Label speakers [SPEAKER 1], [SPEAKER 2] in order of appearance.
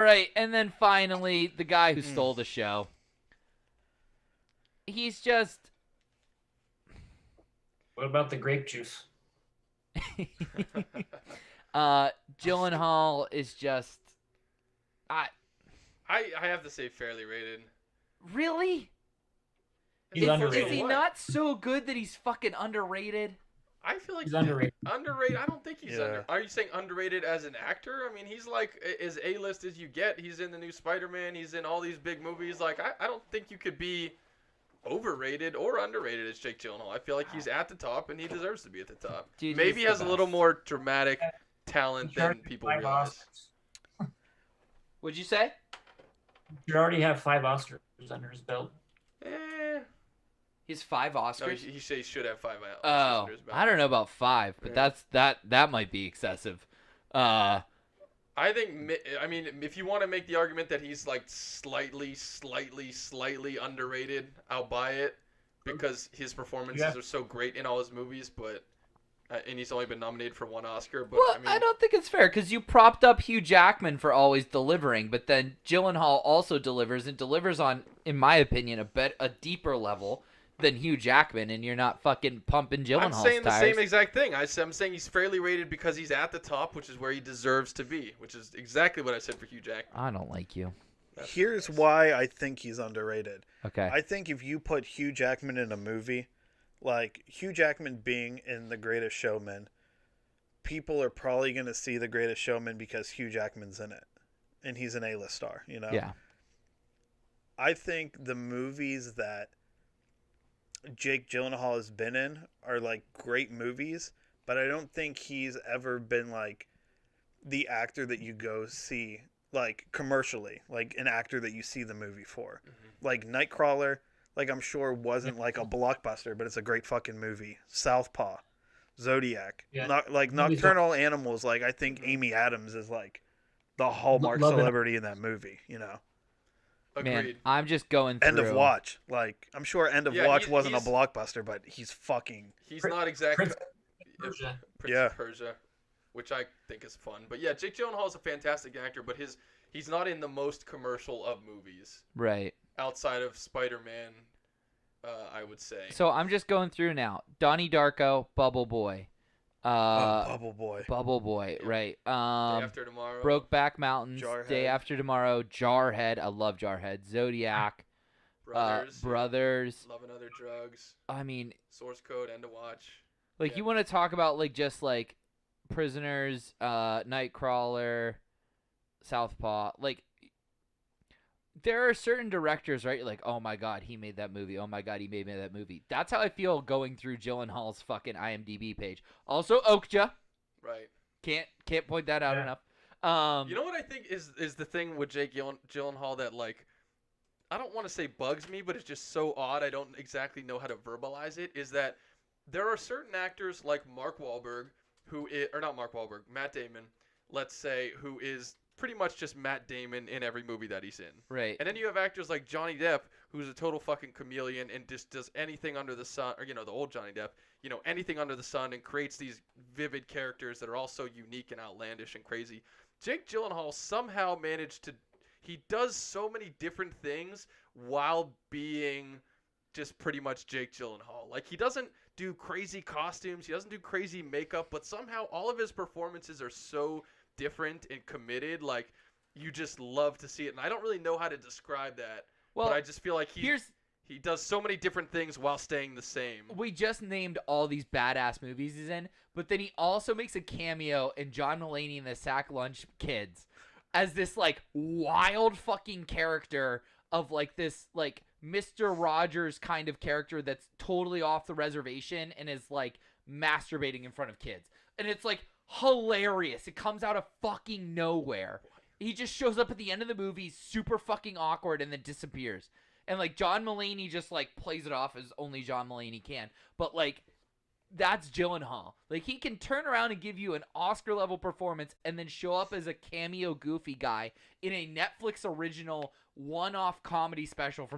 [SPEAKER 1] Right, and then finally, the guy who stole the show. He's just...
[SPEAKER 2] What about the grape juice?
[SPEAKER 1] Gyllenhaal is just...
[SPEAKER 3] I have to say fairly rated.
[SPEAKER 1] Really?
[SPEAKER 2] He's underrated.
[SPEAKER 1] Is he not so good that he's fucking underrated?
[SPEAKER 3] I feel like
[SPEAKER 2] He's underrated.
[SPEAKER 3] Underrated? I don't think he's
[SPEAKER 4] Yeah.
[SPEAKER 3] Are you saying underrated as an actor? I mean, he's like as A-list as you get. He's in the new Spider-Man. He's in all these big movies. Like, I don't think you could be overrated or underrated as Jake Gyllenhaal. I feel like he's at the top, and he deserves to be at the top.
[SPEAKER 1] Dude,
[SPEAKER 3] Maybe he
[SPEAKER 1] he's
[SPEAKER 3] has
[SPEAKER 1] the
[SPEAKER 3] a little
[SPEAKER 1] best.
[SPEAKER 3] more dramatic talent than people
[SPEAKER 2] Five
[SPEAKER 3] realize.
[SPEAKER 2] Oscars.
[SPEAKER 1] What'd you say?
[SPEAKER 2] You already have 5 Oscars under his belt.
[SPEAKER 3] Eh.
[SPEAKER 1] He's 5 Oscars?
[SPEAKER 3] No, he should have 5 Oscars
[SPEAKER 1] Oh,
[SPEAKER 3] under his belt.
[SPEAKER 1] I don't know about 5, but
[SPEAKER 3] Yeah.
[SPEAKER 1] that might be excessive.
[SPEAKER 3] I think, I mean, if you want to make the argument that he's like slightly underrated, I'll buy it because his performances are so great in all his movies. But and he's only been nominated for 1 Oscar. But
[SPEAKER 1] Well,
[SPEAKER 3] I mean,
[SPEAKER 1] I don't think it's fair because you propped up Hugh Jackman for always delivering, but then Gyllenhaal also delivers and delivers on, in my opinion, a deeper level than Hugh Jackman, and you're not fucking pumping Gyllenhaal's
[SPEAKER 3] I'm saying the
[SPEAKER 1] tires.
[SPEAKER 3] same exact thing. I'm saying he's fairly rated because he's at the top, which is where he deserves to be, which is exactly what I said for Hugh Jackman.
[SPEAKER 1] I don't like you.
[SPEAKER 4] Here's why I think he's underrated.
[SPEAKER 1] Okay.
[SPEAKER 4] I think if you put Hugh Jackman in a movie, like Hugh Jackman being in The Greatest Showman, people are probably going to see The Greatest Showman because Hugh Jackman's in it. And he's an A-list star, you know?
[SPEAKER 1] Yeah.
[SPEAKER 4] I think the movies that Jake Gyllenhaal has been in are like great movies, but I don't think he's ever been like the actor that you go see like commercially, like an actor that you see the movie for. Like Nightcrawler, like I'm sure wasn't like a blockbuster, but it's a great fucking movie. Southpaw, Zodiac,
[SPEAKER 2] Yeah.
[SPEAKER 4] not like
[SPEAKER 2] Movies
[SPEAKER 4] Nocturnal Animals. Like I think Amy Adams is like the hallmark
[SPEAKER 2] Love it.
[SPEAKER 4] celebrity in that movie. You know,
[SPEAKER 1] Man,
[SPEAKER 3] Agreed.
[SPEAKER 1] I'm just going through.
[SPEAKER 4] End of Watch. Like I'm sure End of
[SPEAKER 3] Yeah,
[SPEAKER 4] Watch
[SPEAKER 3] he-
[SPEAKER 4] wasn't a
[SPEAKER 3] he's-
[SPEAKER 4] blockbuster, but he's fucking
[SPEAKER 3] He's
[SPEAKER 2] Prin-
[SPEAKER 3] not exactly
[SPEAKER 2] Prince Persia.
[SPEAKER 3] Prince
[SPEAKER 4] Yeah.
[SPEAKER 3] of Persia, which I think is fun. But yeah, Jake Gyllenhaal is a fantastic actor, but he's not in the most commercial of movies
[SPEAKER 1] Right.
[SPEAKER 3] outside of Spider-Man. I would say.
[SPEAKER 1] So I'm just going through now. Donnie Darko, Bubble Boy.
[SPEAKER 4] Bubble Boy.
[SPEAKER 1] Bubble Boy, right.
[SPEAKER 3] Day After Tomorrow.
[SPEAKER 1] Brokeback Mountains,
[SPEAKER 4] Jarhead.
[SPEAKER 1] Day After Tomorrow, Jarhead. I love Jarhead. Zodiac,
[SPEAKER 3] Brothers.
[SPEAKER 1] Brothers.
[SPEAKER 3] Love and Other Drugs.
[SPEAKER 1] I mean,
[SPEAKER 3] Source Code. End of Watch.
[SPEAKER 1] like
[SPEAKER 3] Yeah.
[SPEAKER 1] you want to talk about like just like Prisoners, Nightcrawler, Southpaw. Like there are certain directors, right? Like, oh my god, he made that movie. Oh my god, he made that movie. That's how I feel going through Gyllenhaal's fucking IMDb page. Also, Okja.
[SPEAKER 3] Right.
[SPEAKER 1] Can't point that out
[SPEAKER 2] Yeah.
[SPEAKER 1] enough.
[SPEAKER 3] You know what I think is the thing with Jake Gyllenhaal that like I don't want to say bugs me, but it's just so odd. I don't exactly know how to verbalize it. Is that there are certain actors like Mark Wahlberg or not Mark Wahlberg, Matt Damon, let's say, who is pretty much just Matt Damon in every movie that he's in.
[SPEAKER 1] Right.
[SPEAKER 3] And then you have actors like Johnny Depp, who's a total fucking chameleon and just does anything under the sun, or the old Johnny Depp, anything under the sun, and creates these vivid characters that are all so unique and outlandish and crazy. Jake Gyllenhaal somehow managed to. He does so many different things while being just pretty much Jake Gyllenhaal. Like, he doesn't do crazy costumes, he doesn't do crazy makeup, but somehow all of his performances are so different and committed. Like, you just love to see it. And I don't really know how to describe that,
[SPEAKER 1] Well,
[SPEAKER 3] but I just feel like
[SPEAKER 1] here's
[SPEAKER 3] he does so many different things while staying the same.
[SPEAKER 1] we just named all these badass movies he's in, but then he also makes a cameo in John Mulaney and the Sack Lunch Kids as this like wild fucking character of like this like Mr. Rogers kind of character that's totally off the reservation and is like masturbating in front of kids. And it's like hilarious. It comes out of fucking nowhere. He just shows up at the end of the movie, super fucking awkward, and then disappears. And like John Mulaney just like plays it off as only John Mulaney can. But like that's Gyllenhaal. Like he can turn around and give you an Oscar level performance and then show up as a cameo goofy guy in a Netflix original one-off comedy special from